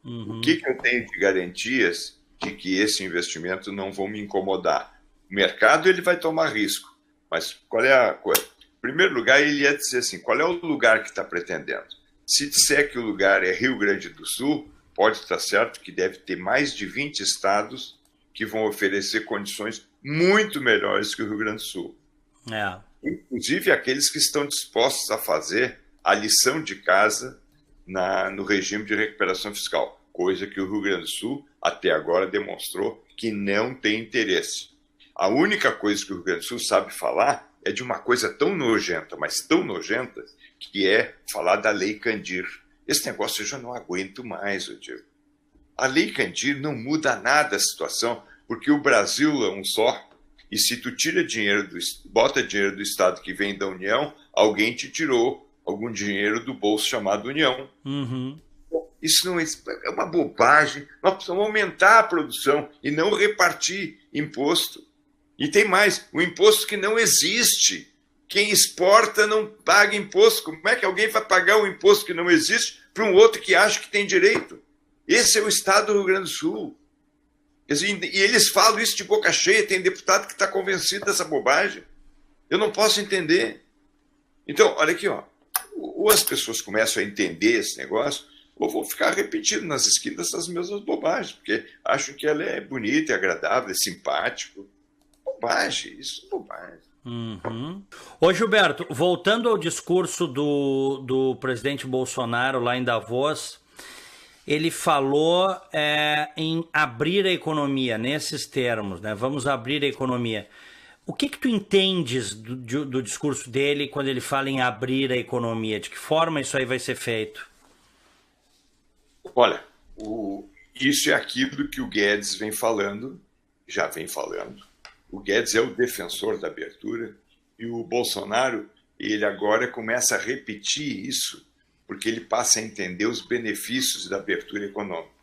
Uhum. O que eu tenho de garantias de que esse investimento não vão me incomodar? O mercado ele vai tomar risco, mas qual é a coisa? Em primeiro lugar, ele ia dizer assim, qual é o lugar que está pretendendo? Se disser que o lugar é Rio Grande do Sul, pode estar certo que deve ter mais de 20 estados que vão oferecer condições muito melhores que o Rio Grande do Sul. É. Inclusive aqueles que estão dispostos a fazer a lição de casa no regime de recuperação fiscal, coisa que o Rio Grande do Sul até agora demonstrou que não tem interesse. A única coisa que o Rio Grande do Sul sabe falar é de uma coisa tão nojenta, mas tão nojenta, que é falar da Lei Candir. Esse negócio eu já não aguento mais, eu digo. A Lei Candir não muda nada a situação, porque o Brasil é um só, e se tu tira dinheiro bota dinheiro do Estado que vem da União, alguém te tirou algum dinheiro do bolso chamado União. Uhum. Isso não é uma bobagem. Nós precisamos aumentar a produção e não repartir imposto. E tem mais, o imposto que não existe. Quem exporta não paga imposto. Como é que alguém vai pagar um imposto que não existe para um outro que acha que tem direito? Esse é o Estado do Rio Grande do Sul. E eles falam isso de boca cheia. Tem deputado que está convencido dessa bobagem. Eu não posso entender. Então, olha aqui, ó. Ou as pessoas começam a entender esse negócio, ou vão ficar repetindo nas esquinas essas mesmas bobagens, porque acham que ela é bonita, é agradável, é simpático. Bobagem, isso é bobagem. Uhum. Ô Gilberto, voltando ao discurso do presidente Bolsonaro lá em Davos, ele falou em abrir a economia, nesses termos, né? Vamos abrir a economia. O que tu entendes do discurso dele quando ele fala em abrir a economia? De que forma isso aí vai ser feito? Olha, isso é aquilo que o Guedes vem falando, já vem falando. O Guedes é o defensor da abertura e o Bolsonaro, ele agora começa a repetir isso porque ele passa a entender os benefícios da abertura econômica.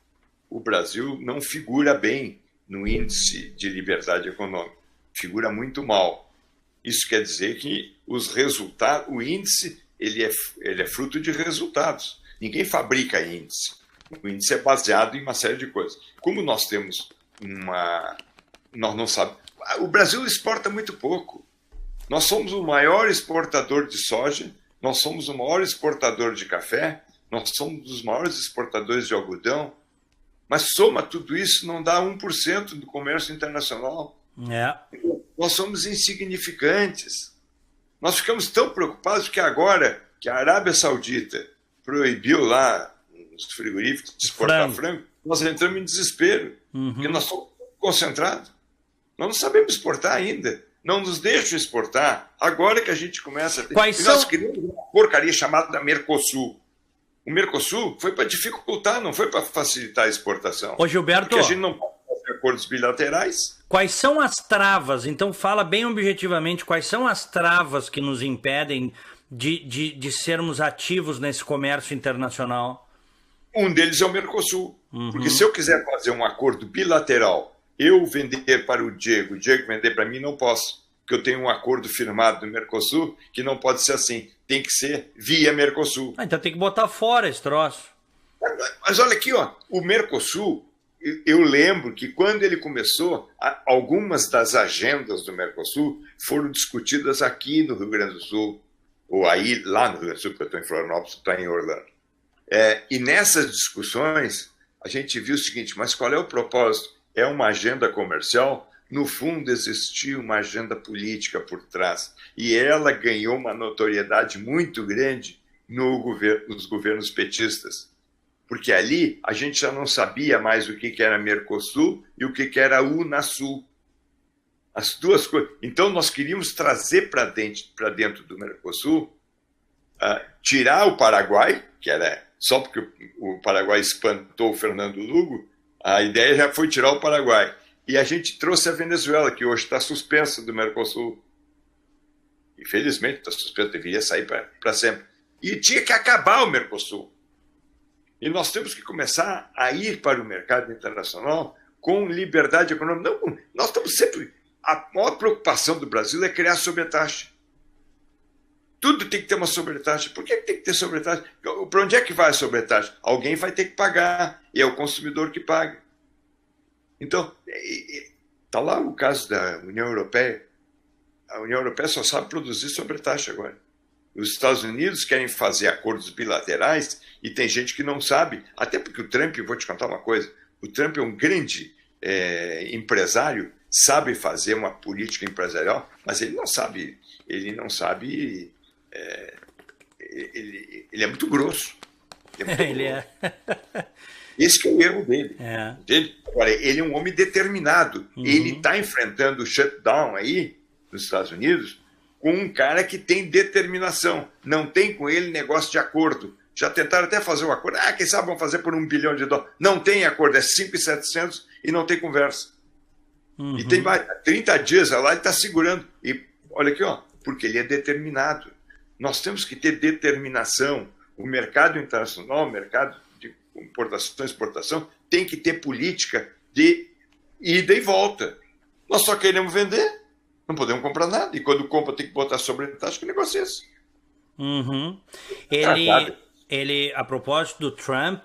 O Brasil não figura bem no índice de liberdade econômica, figura muito mal. Isso quer dizer que os resultados, o índice ele é fruto de resultados. Ninguém fabrica índice. O índice é baseado em uma série de coisas. Como nós temos nós não sabemos. O Brasil exporta muito pouco. Nós somos o maior exportador de soja, nós somos o maior exportador de café, nós somos os maiores exportadores de algodão, mas soma tudo isso, não dá 1% do comércio internacional. É. Nós somos insignificantes. Nós ficamos tão preocupados que agora que a Arábia Saudita proibiu lá os frigoríficos de exportar frango, nós entramos em desespero, porque nós estamos concentrados. Nós não sabemos exportar ainda. Não nos deixam exportar. Agora que a gente começa a ter... Nós criamos uma porcaria chamada Mercosul. O Mercosul foi para dificultar, não foi para facilitar a exportação. Ô Gilberto... Porque a gente não pode fazer acordos bilaterais. Quais são as travas? Então fala bem objetivamente, quais são as travas que nos impedem de sermos ativos nesse comércio internacional? Um deles é o Mercosul. Porque se eu quiser fazer um acordo bilateral, eu vender para o Diego vender para mim, não posso. Porque eu tenho um acordo firmado do Mercosul que não pode ser assim. Tem que ser via Mercosul. Então tem que botar fora esse troço. Mas olha aqui, ó, o Mercosul, eu lembro que quando ele começou, algumas das agendas do Mercosul foram discutidas aqui no Rio Grande do Sul, ou aí lá no Rio Grande do Sul, porque eu estou em Florianópolis, estou em Orlando. E nessas discussões, a gente viu o seguinte, mas qual é o propósito? É uma agenda comercial? No fundo, existia uma agenda política por trás. E ela ganhou uma notoriedade muito grande nos governos petistas. Porque ali a gente já não sabia mais o que era Mercosul e o que era Unasul. As duas coisas. Então, nós queríamos trazer para dentro do Mercosul, tirar o Paraguai, que era só porque o Paraguai espantou o Fernando Lugo, a ideia já foi tirar o Paraguai. E a gente trouxe a Venezuela, que hoje está suspensa do Mercosul. Infelizmente está suspensa, deveria sair para sempre. E tinha que acabar o Mercosul. E nós temos que começar a ir para o mercado internacional com liberdade econômica. Não, nós estamos sempre... A maior preocupação do Brasil é criar sobretaxa. Tudo tem que ter uma sobretaxa. Por que tem que ter sobretaxa? Para onde é que vai a sobretaxa? Alguém vai ter que pagar, e é o consumidor que paga. Então, está lá o caso da União Europeia. A União Europeia só sabe produzir sobretaxa agora. Os Estados Unidos querem fazer acordos bilaterais e tem gente que não sabe. Até porque o Trump, vou te contar uma coisa, o Trump é um grande empresário sabe fazer uma política empresarial, mas ele não sabe, ele é muito grosso. Ele é. Esse que é o erro dele. Agora, ele é um homem determinado. Ele está enfrentando o shutdown aí, nos Estados Unidos, com um cara que tem determinação. Não tem com ele negócio de acordo. Já tentaram até fazer um acordo. Quem sabe vão fazer por $1 bilhão. Não tem acordo, é 5.700 e não tem conversa. E tem 30 dias lá, ele está segurando. E olha aqui, porque ele é determinado. Nós temos que ter determinação. O mercado internacional, o mercado de importação e exportação, tem que ter política de ida e volta. Nós só queremos vender, não podemos comprar nada. E quando compra, tem que botar sobre taxa. Que negócio é esse? Ele, a propósito do Trump,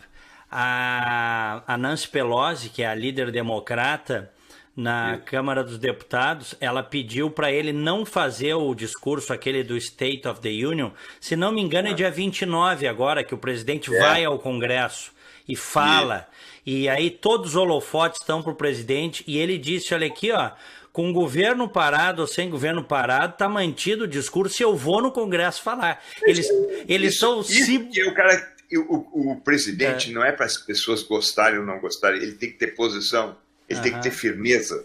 a Nancy Pelosi, que é a líder democrata na Câmara dos Deputados, ela pediu para ele não fazer o discurso aquele do State of the Union. Se não me engano, é dia 29 agora, que o presidente vai ao Congresso e fala. E aí todos os holofotes estão para o presidente e ele disse, olha aqui, com governo parado ou sem governo parado, está mantido o discurso e eu vou no Congresso falar. Eles são... O presidente não é para as pessoas gostarem ou não gostarem, ele tem que ter posição. Ele tem que ter firmeza,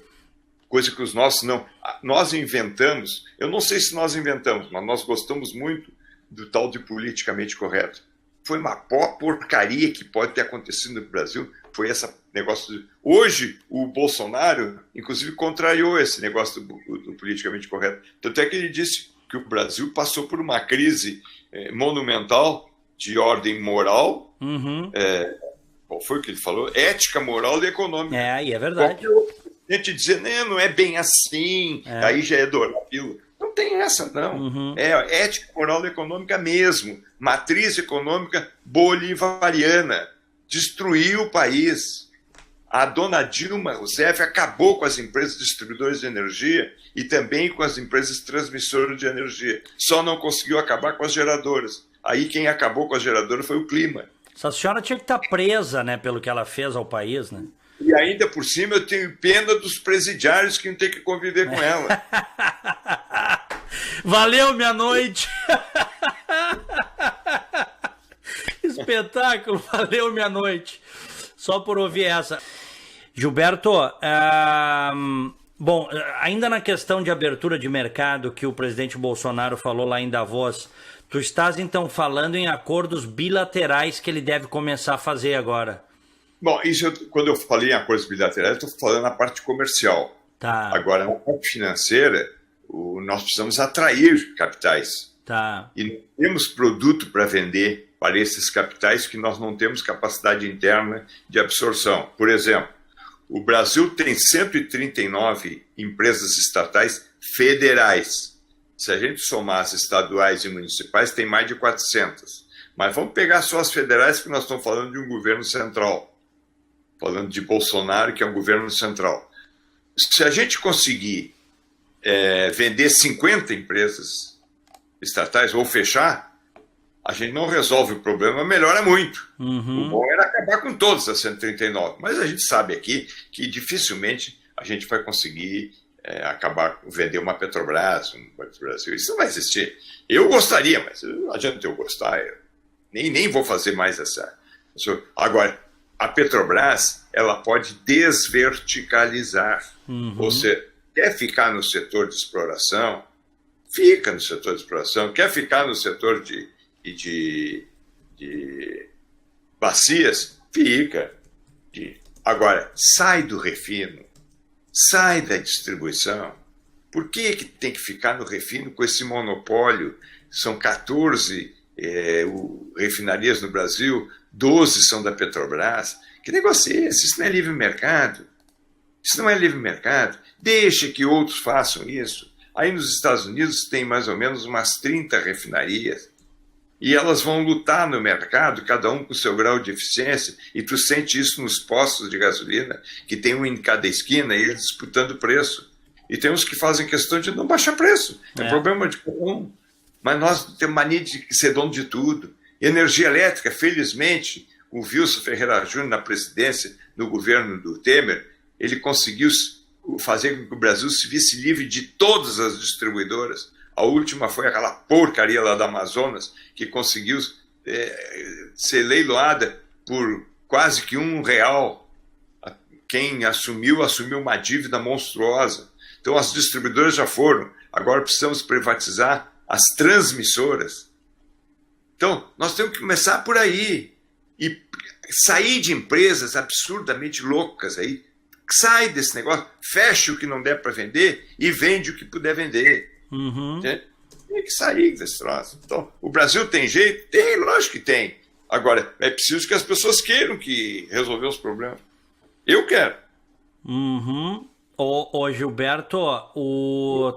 coisa que os nossos não. Nós inventamos, eu não sei se nós inventamos, mas nós gostamos muito do tal de politicamente correto. Foi uma porcaria que pode ter acontecido no Brasil, foi esse negócio de... Hoje, o Bolsonaro, inclusive, contrariou esse negócio do politicamente correto. Tanto é que ele disse que o Brasil passou por uma crise monumental de ordem moral, qual foi o que ele falou? Ética, moral e econômica. E é verdade. A gente dizer, não é bem assim, aí já é dourar a pílula. Não tem essa, não. É ética, moral e econômica mesmo. Matriz econômica bolivariana. Destruiu o país. A dona Dilma Rousseff acabou com as empresas distribuidoras de energia e também com as empresas transmissoras de energia. Só não conseguiu acabar com as geradoras. Aí quem acabou com as geradoras foi o clima. Essa senhora tinha que estar presa, né, pelo que ela fez ao país, né? E ainda por cima eu tenho pena dos presidiários que não tem que conviver com ela. Valeu, minha noite! Espetáculo, valeu, minha noite. Só por ouvir essa. Gilberto, bom, ainda na questão de abertura de mercado que o presidente Bolsonaro falou lá em Davos, tu estás então falando em acordos bilaterais que ele deve começar a fazer agora. Bom, quando eu falei em acordos bilaterais, estou falando na parte comercial. Tá. Agora, na parte financeira, nós precisamos atrair capitais. Tá. E não temos produto para vender para esses capitais que nós não temos capacidade interna de absorção. Por exemplo, o Brasil tem 139 empresas estatais federais. Se a gente somar as estaduais e municipais, tem mais de 400. Mas vamos pegar só as federais, que nós estamos falando de um governo central. Falando de Bolsonaro, que é um governo central. Se a gente conseguir vender 50 empresas estatais ou fechar, a gente não resolve o problema, melhora muito. O bom era acabar com todas as 139. Mas a gente sabe aqui que dificilmente a gente vai conseguir vender uma Petrobras, um Banco do Brasil. Isso não vai existir. Eu gostaria, mas não adianta eu gostar. Eu nem vou fazer mais essa. Agora, a Petrobras, ela pode desverticalizar. Ou seja, quer ficar no setor de exploração, fica no setor de exploração. Quer ficar no setor de bacias, fica. Agora, sai do refino, sai da distribuição. Por que tem que ficar no refino com esse monopólio? São 14 refinarias no Brasil, 12 são da Petrobras. Que negócio é esse? Isso não é livre mercado. Isso não é livre mercado. Deixa que outros façam isso. Aí nos Estados Unidos tem mais ou menos umas 30 refinarias. E elas vão lutar no mercado, cada um com o seu grau de eficiência, e tu sente isso nos postos de gasolina, que tem um em cada esquina, e eles disputando preço. E tem uns que fazem questão de não baixar preço. É problema de comum. Mas nós temos mania de ser dono de tudo. Energia elétrica, felizmente, o Wilson Ferreira Júnior, na presidência, no governo do Temer, ele conseguiu fazer com que o Brasil se visse livre de todas as distribuidoras. A última foi aquela porcaria lá da Amazonas, que conseguiu ser leiloada por quase que R$1. Quem assumiu uma dívida monstruosa. Então as distribuidoras já foram. Agora precisamos privatizar as transmissoras. Então nós temos que começar por aí e sair de empresas absurdamente loucas aí. Sai desse negócio, fecha o que não der para vender e vende o que puder vender. Tem que sair desse troço. Então, o Brasil tem jeito? Tem, lógico que tem. Agora, é preciso que as pessoas queiram que resolver os problemas. Eu quero. Ô Gilberto,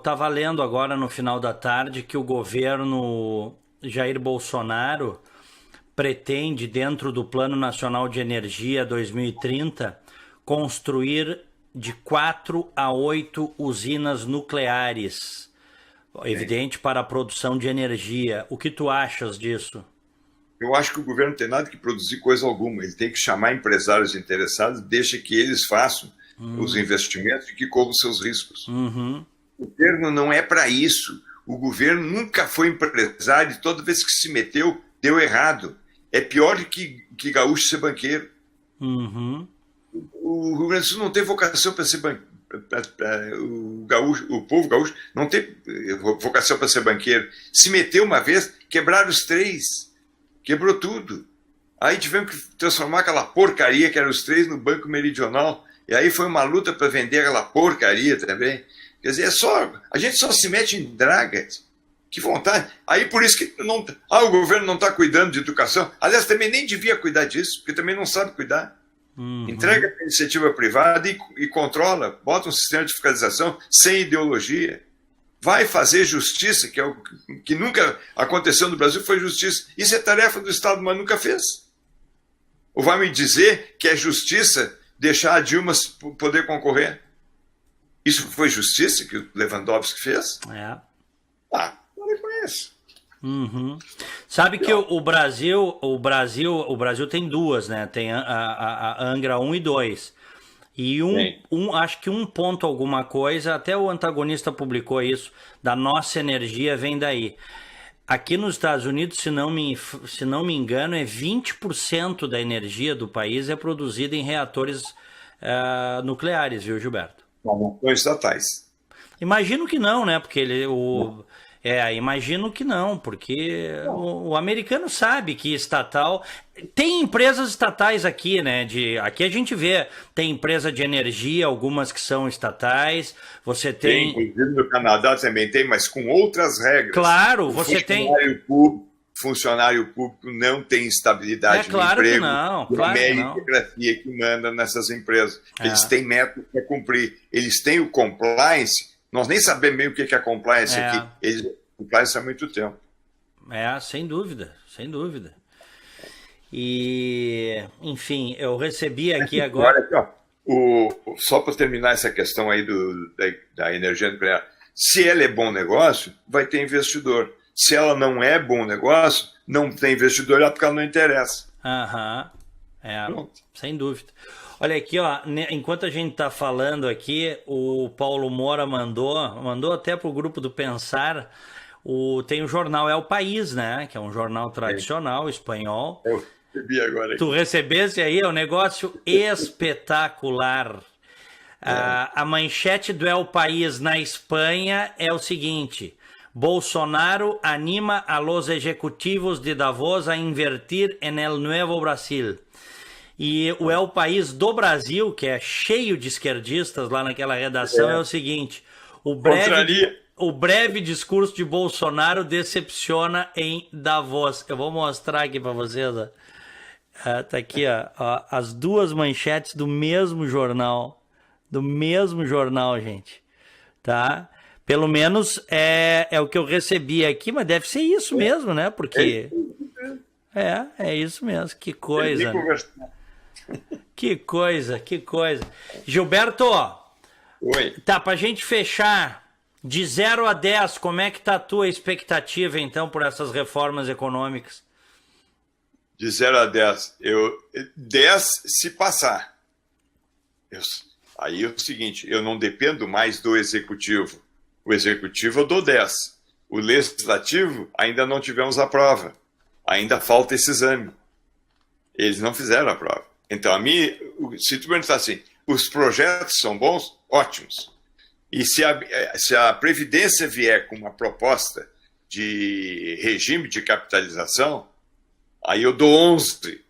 tava lendo agora no final da tarde que o governo Jair Bolsonaro pretende, dentro do Plano Nacional de Energia 2030, construir de 4 a 8 usinas nucleares, evidente, para a produção de energia. O que tu achas disso? Eu acho que o governo não tem nada que produzir coisa alguma. Ele tem que chamar empresários interessados, deixa que eles façam os investimentos e que cobram seus riscos. O governo não é para isso. O governo nunca foi empresário e toda vez que se meteu, deu errado. É pior que gaúcho ser banqueiro. O Rio Grande do Sul não tem vocação para ser banqueiro. O povo gaúcho não tem vocação para ser banqueiro. Se meteu uma vez, quebraram os 3. Quebrou tudo. Aí tivemos que transformar aquela porcaria que eram os 3 no Banco Meridional. E aí foi uma luta para vender aquela porcaria também. Quer dizer, a gente só se mete em dragas. Que vontade. Aí por isso que o governo não está cuidando de educação. Aliás, também nem devia cuidar disso, porque também não sabe cuidar. Entrega para a iniciativa privada e controla. Bota um sistema de fiscalização sem ideologia. Vai fazer justiça, que é o que nunca aconteceu no Brasil, foi justiça. Isso é tarefa do Estado, mas nunca fez. Ou vai me dizer que é justiça deixar a Dilma poder concorrer? Isso foi justiça que o Lewandowski fez? Não reconheço. Sabe que o Brasil tem 2, né? Tem a Angra 1 e 2. E acho que 1 ponto alguma coisa, até o antagonista publicou isso, da nossa energia vem daí. Aqui nos Estados Unidos, se não me engano, 20% da energia do país é produzida em reatores nucleares, viu, Gilberto? Não, estatais. Imagino que não, né? Porque imagino que não, porque o americano sabe que estatal... Tem empresas estatais aqui, né? Aqui a gente vê, tem empresa de energia, algumas que são estatais, você tem... Inclusive no Canadá também tem, mas com outras regras. Claro, você tem... Funcionário público não tem estabilidade no emprego. Que não, claro a meritocracia que manda nessas empresas. Eles têm método para cumprir. Eles têm o compliance. Nós nem sabemos meio o que é compliance aqui. Eles compliance há muito tempo. Sem dúvida, sem dúvida. E, enfim, eu recebi aqui agora... Aqui, só para terminar essa questão aí da energia nuclear, se ela é bom negócio, vai ter investidor. Se ela não é bom negócio, não tem investidor, porque ela não interessa. Sem dúvida. Olha aqui, enquanto a gente está falando aqui, o Paulo Moura mandou até para o grupo do Pensar, tem o jornal É o País, né? Que é um jornal tradicional, espanhol. Eu recebi agora aqui. Tu recebesse aí, é um negócio espetacular. A manchete do É o País na Espanha é o seguinte: Bolsonaro anima a los ejecutivos de Davos a invertir en el nuevo Brasil. E o É o País do Brasil, que é cheio de esquerdistas lá naquela redação, é o seguinte: o breve discurso de Bolsonaro decepciona em Davos. Eu vou mostrar aqui para vocês. Tá aqui, as 2 manchetes do mesmo jornal. Do mesmo jornal, gente. Tá? Pelo menos é o que eu recebi aqui, mas deve ser isso mesmo, né? Porque... É isso mesmo. Que coisa. Né? Que coisa. Gilberto, oi. Tá, pra gente fechar, de 0 a 10, como é que tá a tua expectativa, então, por essas reformas econômicas? De 0 a 10, 10 se passar. Aí é o seguinte, eu não dependo mais do executivo. O executivo eu dou 10. O legislativo ainda não tivemos a prova. Ainda falta esse exame. Eles não fizeram a prova. Então, se tu perguntar assim, os projetos são bons? Ótimos. E se a Previdência vier com uma proposta de regime de capitalização, aí eu dou 11.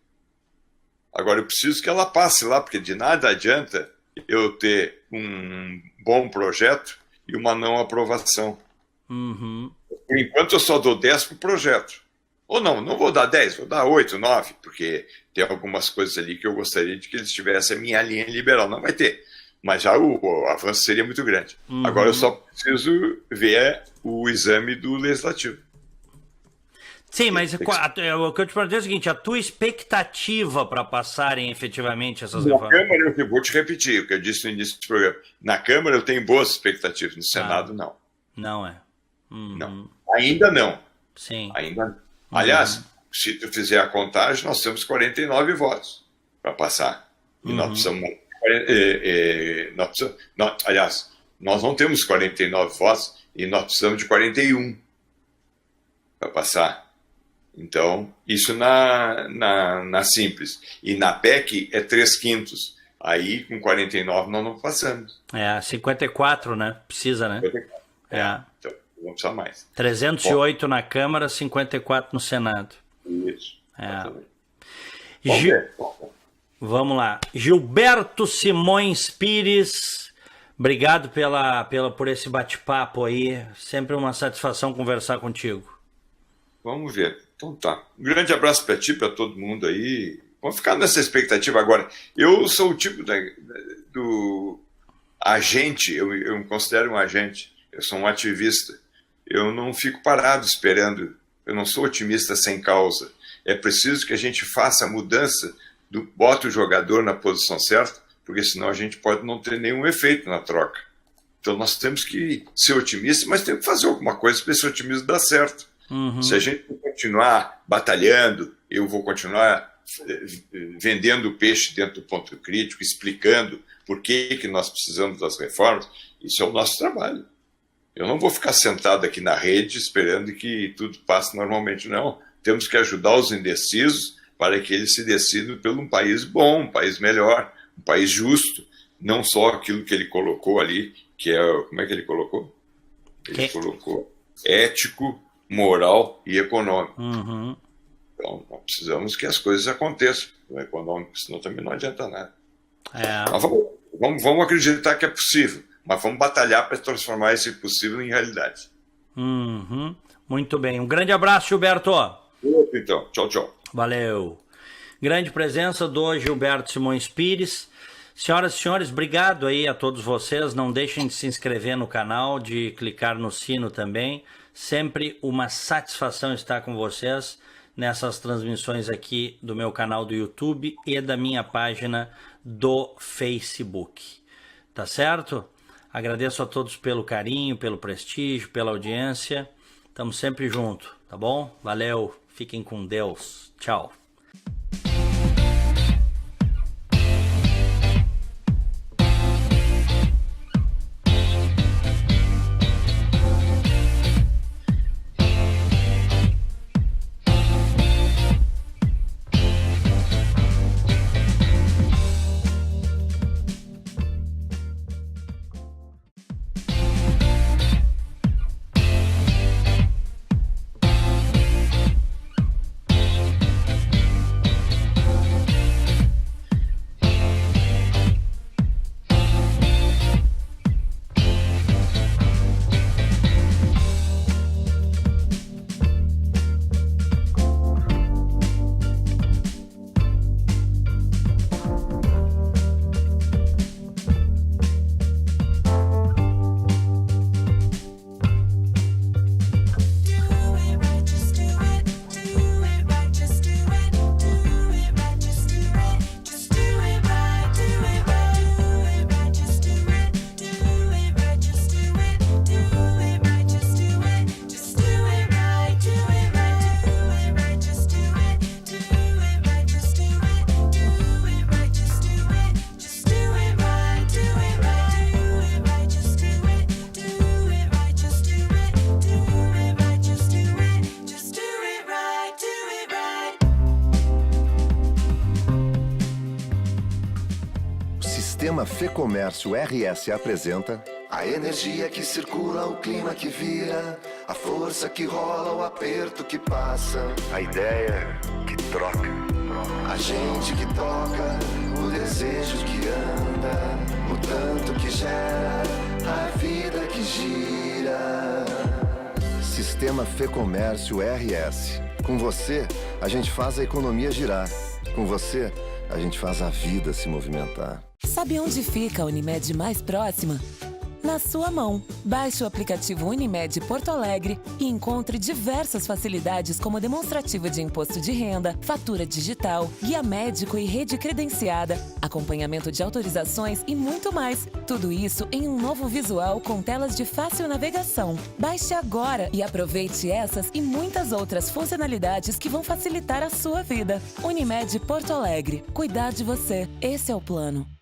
Agora, eu preciso que ela passe lá, porque de nada adianta eu ter um bom projeto e uma não aprovação. Uhum. Por enquanto, eu só dou 10 para o projeto. Ou não vou dar 10, vou dar 8, 9, porque tem algumas coisas ali que eu gostaria de que eles tivessem a minha linha liberal. Não vai ter, mas já o avanço seria muito grande. Uhum. Agora eu só preciso ver o exame do Legislativo. Sim, mas o que eu te perguntei é o seguinte, a tua expectativa para passarem efetivamente essas reformas? Na Câmara, eu vou te repetir o que eu disse no início do programa. Na Câmara eu tenho boas expectativas, no Senado não. Não é? Uhum. Não. Ainda não. Sim. Ainda não. Aliás, se tu fizer a contagem, nós temos 49 votos para passar. E nós precisamos... aliás, nós não temos 49 votos e nós precisamos de 41 para passar. Então, isso na Simples. E na PEC é 3/5. Aí, com 49, nós não passamos. 54, né? Precisa, né? 54. Então, vamos precisar mais. 308 na Câmara, 54 no Senado. Isso. Vamos lá. Gilberto Simões Pires, obrigado por esse bate-papo aí. Sempre uma satisfação conversar contigo. Vamos ver. Então tá. Um grande abraço para ti, para todo mundo aí. Vamos ficar nessa expectativa agora. Eu sou o tipo do agente, eu me considero um agente, eu sou um ativista. Eu não fico parado esperando, eu não sou otimista sem causa. É preciso que a gente faça a mudança, bota o jogador na posição certa, porque senão a gente pode não ter nenhum efeito na troca. Então nós temos que ser otimistas, mas temos que fazer alguma coisa para esse otimismo dar certo. Uhum. Se a gente continuar batalhando, eu vou continuar vendendo o peixe dentro do ponto crítico, explicando por que nós precisamos das reformas, isso é o nosso trabalho. Eu não vou ficar sentado aqui na rede esperando que tudo passe normalmente, não. Temos que ajudar os indecisos para que eles se decidam por um país bom, um país melhor, um país justo, não só aquilo que ele colocou ali, que é... Como é que ele colocou? Ele colocou ético, moral e econômico. Uhum. Então, nós precisamos que as coisas aconteçam. O econômico, senão também não adianta nada. Mas vamos acreditar que é possível, mas vamos batalhar para transformar esse possível em realidade. Uhum. Muito bem. Um grande abraço, Gilberto. Então, tchau, tchau. Valeu. Grande presença do Gilberto Simões Pires. Senhoras e senhores, obrigado aí a todos vocês. Não deixem de se inscrever no canal, de clicar no sino também. Sempre uma satisfação estar com vocês nessas transmissões aqui do meu canal do YouTube e da minha página do Facebook. Tá certo? Agradeço a todos pelo carinho, pelo prestígio, pela audiência. Estamos sempre juntos, tá bom? Valeu, fiquem com Deus. Tchau. Sistema Fecomércio RS apresenta a energia que circula, o clima que vira, a força que rola, o aperto que passa, a ideia que troca, a gente que toca, o desejo que anda, o tanto que gera, a vida que gira. Sistema Fecomércio RS. Com você, a gente faz a economia girar. Com você, a gente faz a vida se movimentar. Sabe onde fica a Unimed mais próxima? Na sua mão. Baixe o aplicativo Unimed Porto Alegre e encontre diversas facilidades como demonstrativo de imposto de renda, fatura digital, guia médico e rede credenciada, acompanhamento de autorizações e muito mais. Tudo isso em um novo visual com telas de fácil navegação. Baixe agora e aproveite essas e muitas outras funcionalidades que vão facilitar a sua vida. Unimed Porto Alegre. Cuidar de você. Esse é o plano.